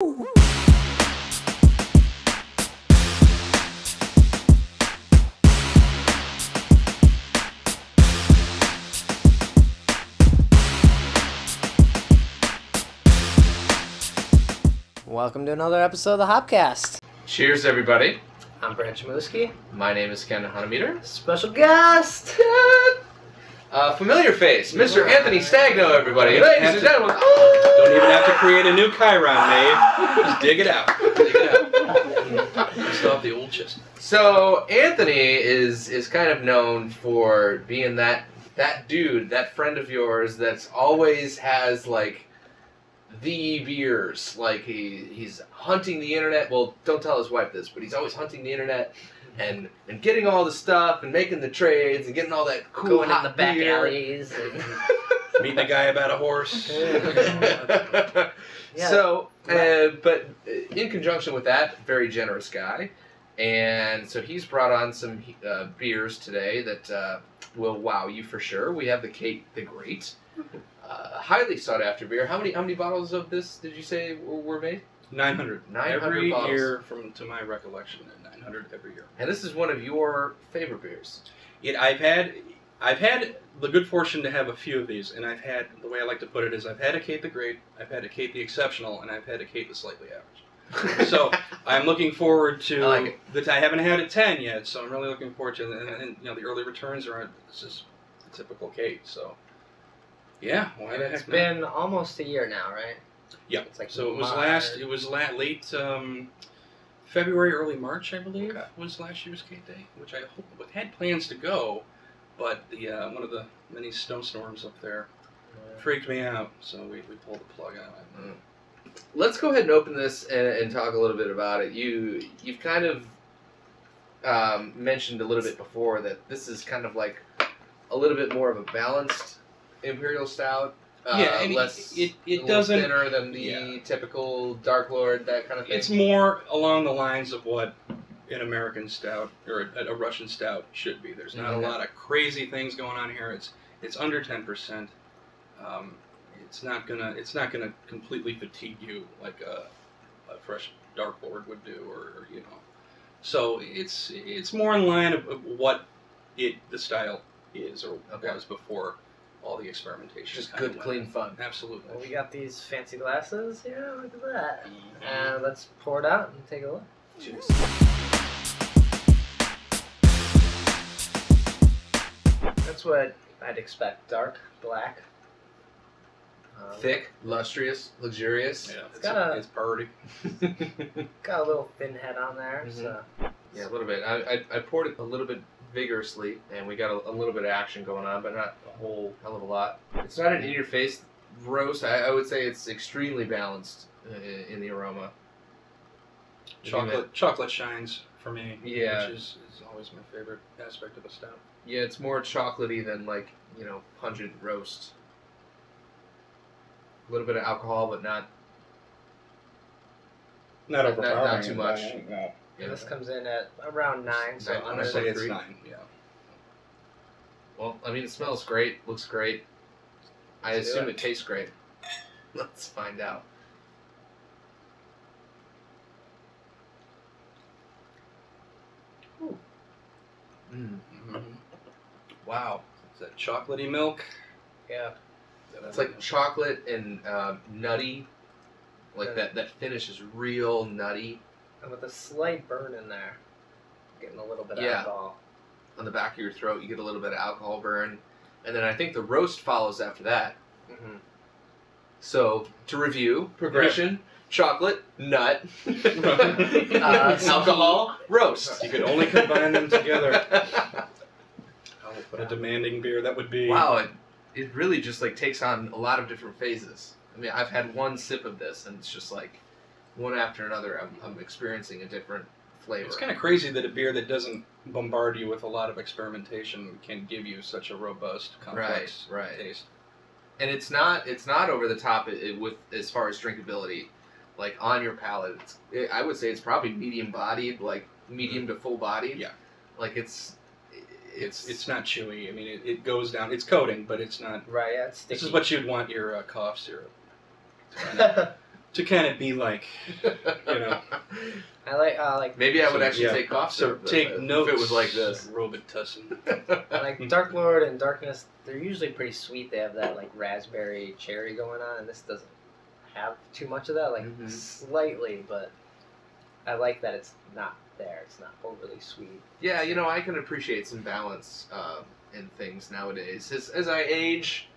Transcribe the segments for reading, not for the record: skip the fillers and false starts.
Welcome to another episode of the HopCast. Cheers, everybody. I'm Chmielewski. My name is Ken Hunnemeder. Special guest! Familiar face, Mr. Anthony Stagno, everybody. Ladies and gentlemen. Don't even have to create a new Chiron made. Just dig it out. Dig it out. Still have the old chest. So, Anthony is kind of known for being that dude, that friend of yours that's always has, like, the beers. Like, he's hunting the internet. Well, don't tell his wife this, but he's always hunting the internet and getting all the stuff and making the trades and getting all that cool Going in the back beer. alleys. And... Meeting a guy about a horse. Yeah. So, but in conjunction with that, very generous guy. And so he's brought on some beers today that will wow you for sure. We have the Kate the Great. Highly sought after beer. How many bottles of this did you say were made? 900. 900 every bottles. year, to my recollection, 900 every year. And this is one of your favorite beers. I've had the good fortune to have a few of these, and I've had, the way I like to put it is, I've had a Kate the Great, I've had a Kate the Exceptional, and I've had a Kate the Slightly Average. So I'm looking forward to. I like it. I haven't had a 10 yet, so I'm really looking forward to it. And the early returns are. This is a typical Kate, so. Yeah, why the heck It's not? been almost a year now, right? Yeah. It's like So March. it was late February, early March, I believe, Okay. was last year's Kate Day, which I had plans to go, but the one of the many snowstorms up there freaked me out, so we pulled the plug on it. Let's go ahead and open this and talk a little bit about it. You've kind of mentioned a little bit before that this is kind of like a little bit more of a balanced imperial stout. Yeah, I mean, less, it doesn't thinner than the typical Dark Lord, that kind of thing. It's more along the lines of what an American stout or a Russian stout should be. There's not a lot of crazy things going on here. It's under 10%. It's not gonna completely fatigue you like a fresh Dark Lord would do, or you know. So it's more in line of what the style is or was before all the experimentation. Just good, clean fun. Absolutely. Well, we got these fancy glasses. Yeah, look at that. And let's pour it out and take a look. Cheers. That's what I'd expect. Dark, black. Thick, lustrous, luxurious. Yeah, it's priority. Got a little thin head on there. Mm-hmm. So. Yeah, a little bit. I poured it a little bit vigorously, and we got a little bit of action going on, but not a whole hell of a lot. It's not an in-your-face roast. I would say it's extremely balanced in the aroma. Chocolate shines for me. Yeah. Which is always my favorite aspect of a stout. Yeah, it's more chocolatey than, like, pungent roast. A little bit of alcohol, but not overpowering. not too much. No. Yeah, this comes in at around 9, so Nine. I'm under gonna say it's 3. 9. Yeah. Well, I mean, it smells great, looks great. I Let's do assume it. it tastes great. Let's find out. Mm-hmm. Wow. Is that chocolatey milk? Yeah. It's like chocolate and nutty. Like that finish is real nutty. And with a slight burn in there. Getting a little bit of Yeah. alcohol. On the back of your throat, you get a little bit of alcohol burn. And then I think the roast follows after that. Mm-hmm. So, to review, progression, chocolate, nut, alcohol, roast. You could only combine them together. What a demanding beer that would be. Wow, it really just like takes on a lot of different phases. I mean, I've had one sip of this, and it's just like one after another. I'm experiencing a different flavor. It's kind of crazy that a beer that doesn't bombard you with a lot of experimentation can give you such a robust, complex taste. And it's not over the top with as far as drinkability, like on your palate. I would say it's probably medium bodied, like medium to full bodied. Yeah, like it's not chewy. I mean, it goes down. It's coating, but it's not. Right. Yeah. It's sticky. This is what you'd want your cough syrup to kind of be like, you know. I like. Maybe I would actually yeah. take cough So syrup. take notes. If it was like this. Robitussin. I like Dark Lord and Darkness. They're usually pretty sweet. They have that like raspberry cherry going on, and this doesn't have too much of that. Like slightly, but I like that it's not there. It's not overly sweet. Yeah, you know, I can appreciate some balance in things nowadays. As I age,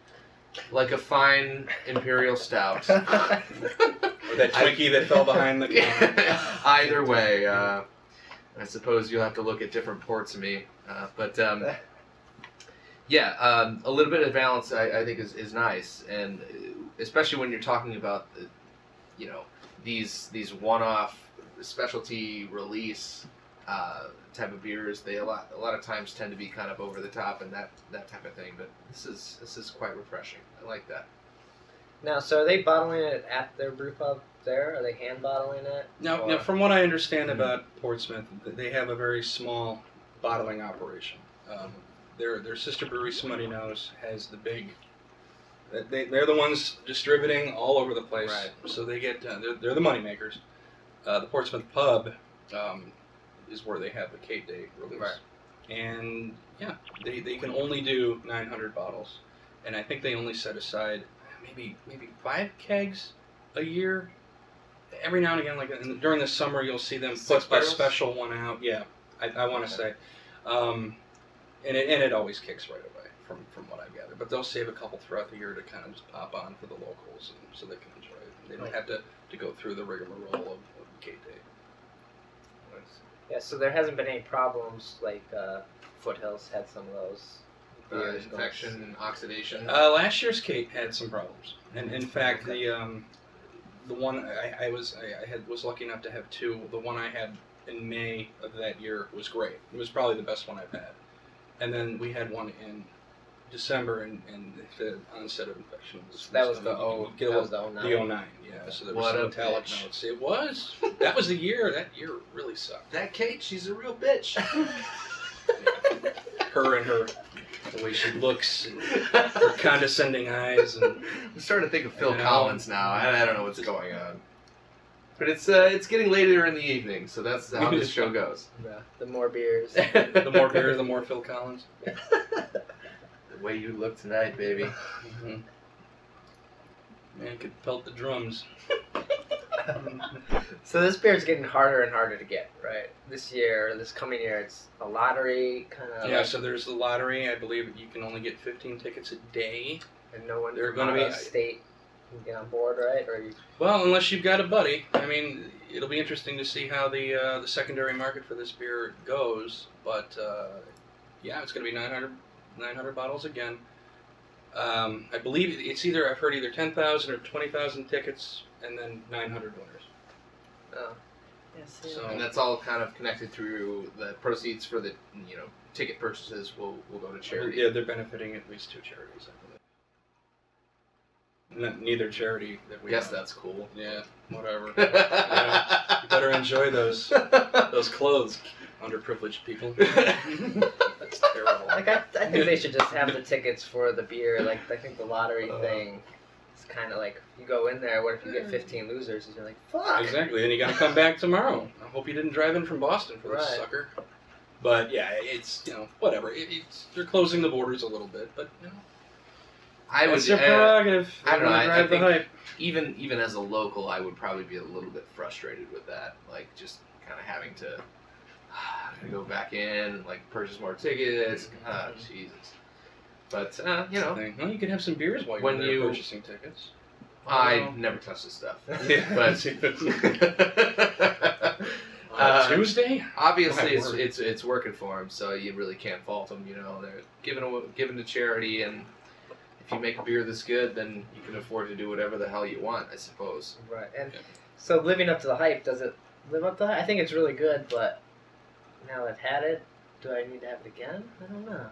like a fine imperial stout. Or that Twinkie that fell behind the counter. Either way, I suppose you'll have to look at different ports of me. But yeah, a little bit of balance I think is nice, and especially when you're talking about you know, these one-off specialty release type of beers. They a lot of times tend to be kind of over the top and that type of thing. But this is quite refreshing. I like that. Now, so are they bottling it at their brew pub there? Are they hand bottling it? Now, from what I understand about Portsmouth, they have a very small bottling operation. Their sister brewery, Smutty Nose, has the big. They're the ones distributing all over the place. Right. So they get they're the money makers. The Portsmouth pub is where they have the Cape Day release. Right. And yeah, they can only do 900 bottles, and I think they only set aside maybe 5 kegs a year. Every now and again, like during the summer, you'll see them put a special one out. Yeah, I want to say, and it always kicks right away from what I gather. But they'll save a couple throughout the year to kind of just pop on for the locals, and so they can enjoy it. They don't have to go through the rigmarole of Cape Day. Yeah, so there hasn't been any problems like Foothills had some of those beers. Infection, oxidation. Last year's Kate had some problems, and in fact, the one I was lucky enough to have 2. The one I had in May of that year was great. It was probably the best one I've had. And then we had one in December, and the onset of infection was that was the 09. The 09, yeah. So there was some metallic notes. It was. That was the year. That year really sucked. That Kate, she's a real bitch. Her and the way she looks, and her condescending eyes, and I'm starting to think of Phil Collins now. I don't know what's going on. But it's getting later in the evening, so that's how this show goes. Yeah, the more beers. The more beers, the more Phil Collins. The way you look tonight, baby. Mm-hmm. Man could pelt the drums. So this beer's getting harder and harder to get, right? This coming year, it's a lottery kind of. Yeah, so there's the lottery. I believe you can only get 15 tickets a day. And no one They're from going to out of state can get on board, right? Or you... Well, unless you've got a buddy. I mean, it'll be interesting to see how the secondary market for this beer goes. But yeah, it's going to be 900 bottles again. I believe I've heard either 10,000 or 20,000 tickets, and then 900 winners. Oh. Yes, yeah. So, and that's all kind of connected through the proceeds for the ticket purchases will go to charity. Yeah, they're benefiting at least 2 charities, I believe. Neither charity that we. Guess that's cool. Yeah, whatever. You better enjoy those clothes, underprivileged people. That's terrible. Like I think they should just have the tickets for the beer. Like I think the lottery thing is kind of like you go in there. What if you get 15 losers? And you're like, fuck. Exactly. Then you got to come back tomorrow. I hope you didn't drive in from Boston for this Right. sucker. But yeah, it's whatever. They're closing the borders a little bit, but That's your prerogative. I don't know. I Drive the think hype. even as a local, I would probably be a little bit frustrated with that. Like just kind of having to go back in, like purchase more tickets. Jesus. But Well, you could have some beers while when you're you- purchasing tickets. I never touch this stuff. Yeah. But Tuesday? obviously, My word. it's working for them, so you really can't fault them. They're given to charity, and if you make a beer this good, then you can afford to do whatever the hell you want, I suppose. Right. And Yeah. so living up to the hype, does it live up to the hype? I think it's really good, but now I've had it, do I need to have it again? I don't know.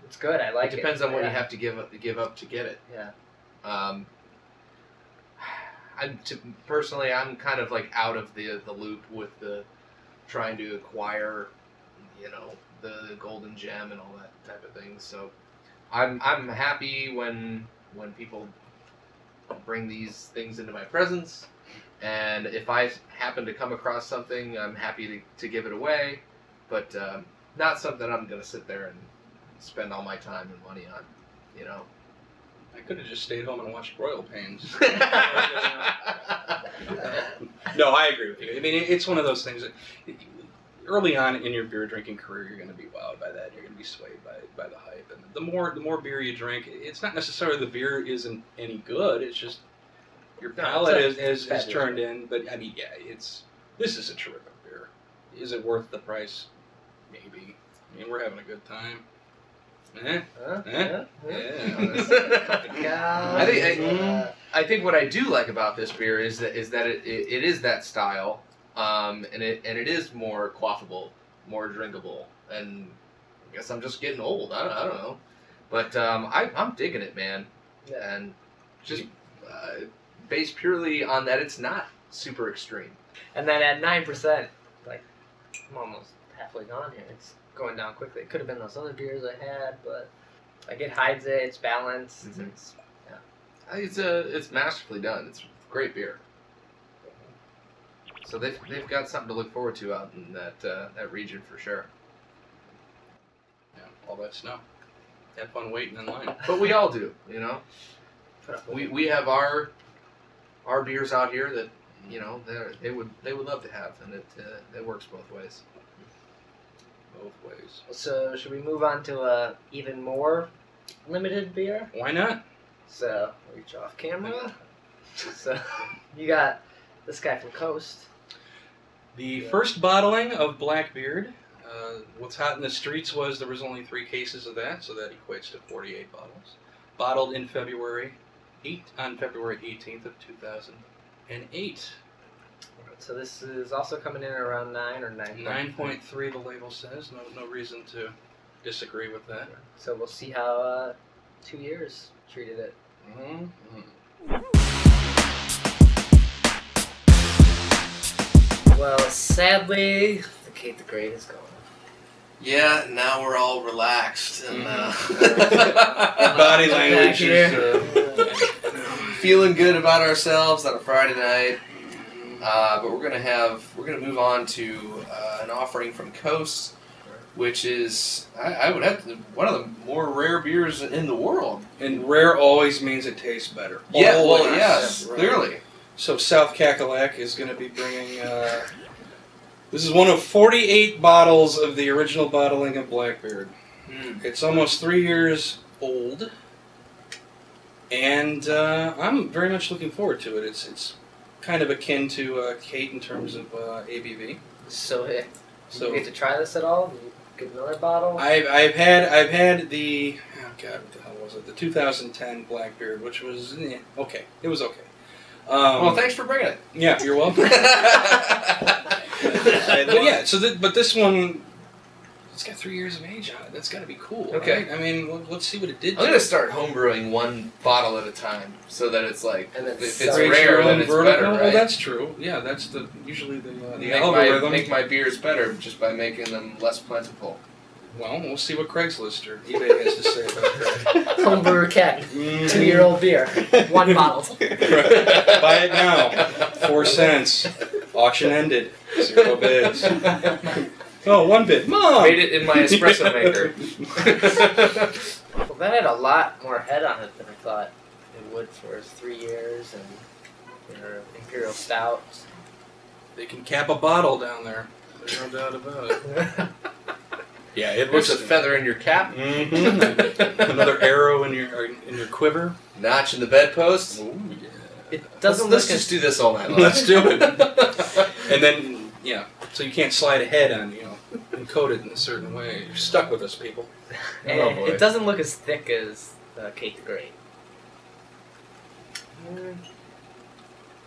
It's good. I like it. It depends on what you Yeah. have to give up to get it. Yeah. Personally, I'm kind of like out of the loop with the trying to acquire, the golden gem and all that type of thing. So, I'm happy when people bring these things into my presence, And if I happen to come across something, I'm happy to give it away, but not something I'm going to sit there and spend all my time and money on, you know. I could have just stayed home and watched Royal Pains. No, I agree with you. I mean, it's one of those things that early on in your beer drinking career, you're going to be wowed by that. You're going to be swayed by the hype. And the more beer you drink, it's not necessarily the beer isn't any good. It's just your palate is turned in. But I mean, yeah, this is a terrific beer. Is it worth the price? Maybe. I mean, we're having a good time. I think what I do like about this beer is that it is that style, and it is more quaffable, more drinkable, and I guess I'm just getting old. I don't know, but I'm digging it, man, and just based purely on that it's not super extreme. And then at 9%, like I'm almost halfway gone here. It's going down quickly. It could have been those other beers I had, but like it hides it. It's balanced. Mm-hmm. It's It's masterfully done. It's great beer. So they've got something to look forward to out in that region for sure. Yeah, all that snow. Have fun waiting in line. But we all do, you know. We have our beers out here that, you know, they would love to have, and it works both ways. Both ways. So should we move on to a even more limited beer? Why not? So reach off camera. So you got this guy from Coast. The first bottling of Blackbeerd. What's hot in the streets was there was only 3 cases of that, so that equates to 48 bottles. Bottled in February 18th of 2008. So this is also coming in around 9 or 9. 9.3 the label says. No reason to disagree with that. So we'll see how 2 years treated it. Well, sadly, the Kate the Great is gone. Yeah, now we're all relaxed and body language is feeling good about ourselves on a Friday night. But we're gonna move on to an offering from Coast, which is I would have to, one of the more rare beers in the world. And rare always means it tastes better. Yeah, always. well, yes, Right. clearly. So South Cackalack is going to be bringing. This is one of 48 bottles of the original bottling of Blackbeerd. It's almost 3 years old, and I'm very much looking forward to it. It's kind of akin to Kate in terms of ABV. So you get to try this at all? Did you get another bottle? I've had the what the hell was it? The 2010 Blackbeerd, which was okay. It was okay. Well, thanks for bringing it. Yeah, you're welcome. But yeah, but this one, it's got 3 years of age on it. That's got to be cool. Okay. Right? I mean, let's see what it did. I'm gonna start homebrewing one bottle at a time, so that it's like, and then if it's rare, then it's better, right? Well, that's true. Yeah, that's usually the make algorithm. make my beers better just by making them less plentiful. Well, we'll see what Craigslist or eBay has to say about that. Homebrewer Cat, 2-year-old beer, 1 bottle. Right. Buy it now, 4 cents. Auction ended. 0 bids. Oh, 1 bid. Mom! Made it in my espresso maker. Well, that had a lot more head on it than I thought it would for 3 years, and their imperial stout. They can cap a bottle down there. There's no doubt about it. Yeah, it looks a feather in your cap. Mm-hmm. Another arrow in your quiver. Notch in the bedpost. Ooh, yeah. It doesn't Let's just do this all night long. Let's do it. And then, yeah, so you can't slide ahead on, and coat it in a certain way. You're stuck with us, people. And Oh, boy. it doesn't look as thick as Kate the Great.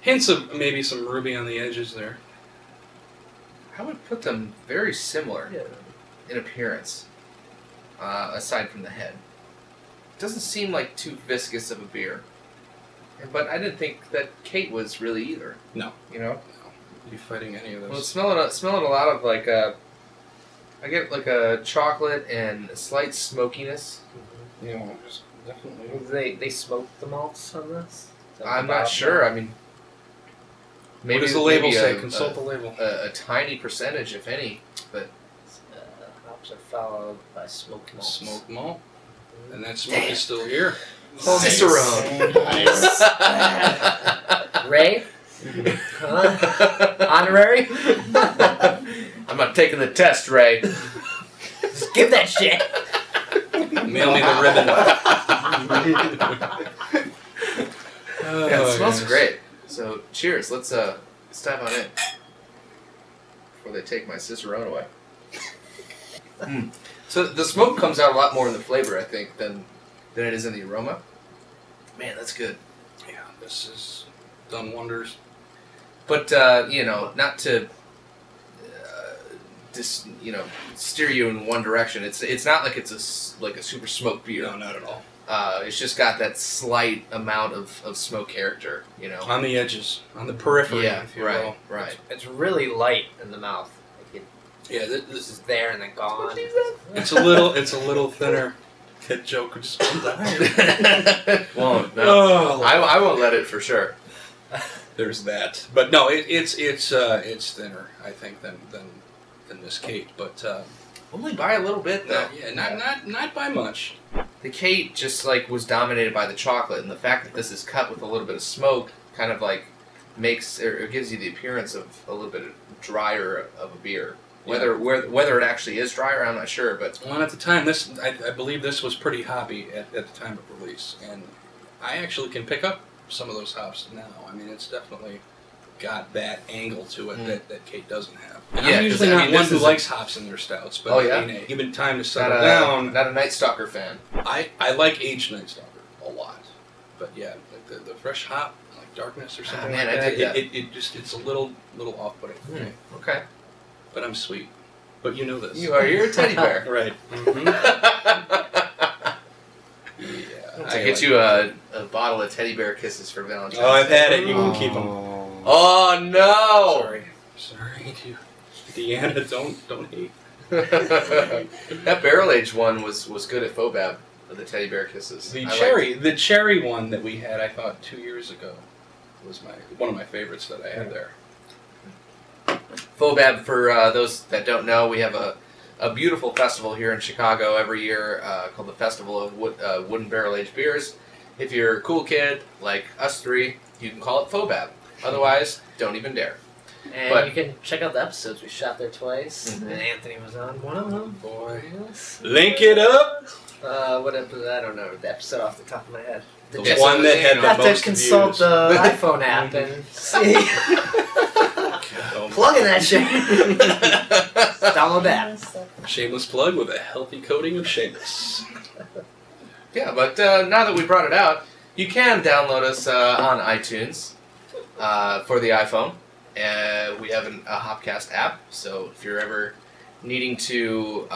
Hints of maybe some ruby on the edges there. I would put them very similar in appearance, aside from the head. It doesn't seem like too viscous of a beer. But I didn't think that Kate was really either. No. You know? No. You fighting any of those? Well, smelling a lot of like I get like a chocolate and a slight smokiness. Yeah, just definitely. They smoke the malts on this? I'm not sure. I mean, Maybe what does the label maybe say? Consult the label. A tiny percentage, if any. But Hops are followed by smoked malts. Smoked malt. And that smoke is still here. Cicerone. Nice. Ray? Huh? Honorary? I'm not taking the test, Ray. Just give that shit. Mail me the ribbon. Yeah, it smells great. So, cheers. Let's dive on in before they take my Cicerone away. So the smoke comes out a lot more in the flavor, I think, than it is in the aroma. Man, that's good. Yeah, this has done wonders. But not to just steer you in one direction. It's not like it's a super smoked beer. No, not at all. It's just got that slight amount of smoke character, On the edges, on the periphery, if you will. Right. It's really light in the mouth. Like Yeah, this is there and then gone. it's a little thinner. That joke would just come down. Won't. No. Oh, I won't let it for sure. There's that, but no, it's thinner, I think, than this Kate, but Only by a little bit though. not by much. The Kate just was dominated by the chocolate, and the fact that this is cut with a little bit of smoke kind of makes or gives you the appearance of a little bit drier of a beer. Whether it actually is drier, I'm not sure. But at the time, I believe this was pretty hoppy at the time of release, and I actually can pick up some of those hops now. I mean, it's definitely got that angle to it that Kate doesn't have. And I'm usually not one who likes hops in their stouts, but given time to settle down, not a Night Stalker fan. I like aged Night Stalker a lot, but yeah, the fresh hop, like Darkness or something like that. I dig that. It's a little off-putting for me. Okay. But I'm sweet. But you know this. You're a teddy bear. Right. Mm-hmm. I get you a bottle of teddy bear kisses for Valentine's Day. Oh, I've had it. You can keep them. Oh no! Sorry. Deanna, don't hate. That barrel aged one was good at Fobab. The teddy bear kisses. The cherry one that we had, I thought 2 years ago, was one of my favorites that I had there. Fobab, for those that don't know, we have a beautiful festival here in Chicago every year called the Festival of Wooden Barrel Aged Beers. If you're a cool kid like us three, you can call it Fobab. Otherwise, don't even dare. And you can check out the episodes. We shot there twice, and Anthony was on one of them. Boy. Link it up! What episode? I don't know the episode off the top of my head. The one that had the most views. You have to consult the iPhone app and see. Plugging that shit. Download that. Shameless plug with a healthy coating of shameless. Yeah, but now that we brought it out, you can download us on iTunes for the iPhone. We have a HopCast app, so if you're ever needing to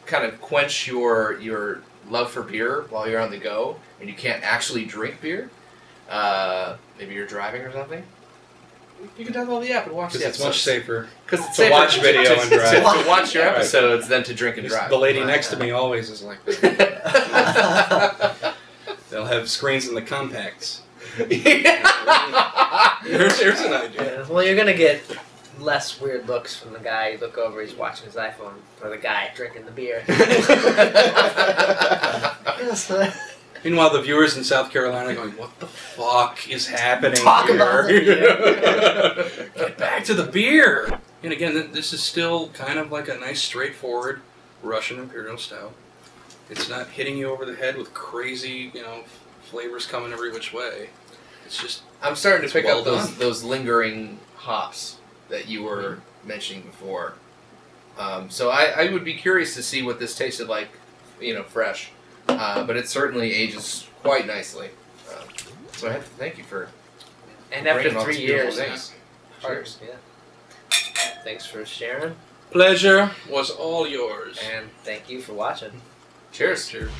kind of quench your love for beer while you're on the go and you can't actually drink beer, maybe you're driving or something, you can download the app and watch the episodes. It's much safer. Because it's to watch video and drive. To watch your episodes than to drink and drive. The lady next to me always is like that. They'll have screens in the compacts. Here's an idea. Well, you're going to get less weird looks from the guy. You look over, he's watching his iPhone, or the guy drinking the beer. Meanwhile, the viewers in South Carolina are going, what the fuck is happening Talk here? about the beer. Get back to the beer! And again, this is still kind of like a nice, straightforward Russian Imperial Stout. It's not hitting you over the head with crazy, flavors coming every which way. It's just... I'm starting to pick up those lingering hops that you were mentioning before. So I would be curious to see what this tasted like, fresh. But it certainly ages quite nicely. So I have to thank you for. And after 3 years, cheers. Yeah. Thanks for sharing. Pleasure was all yours. And thank you for watching. Cheers. Cheers.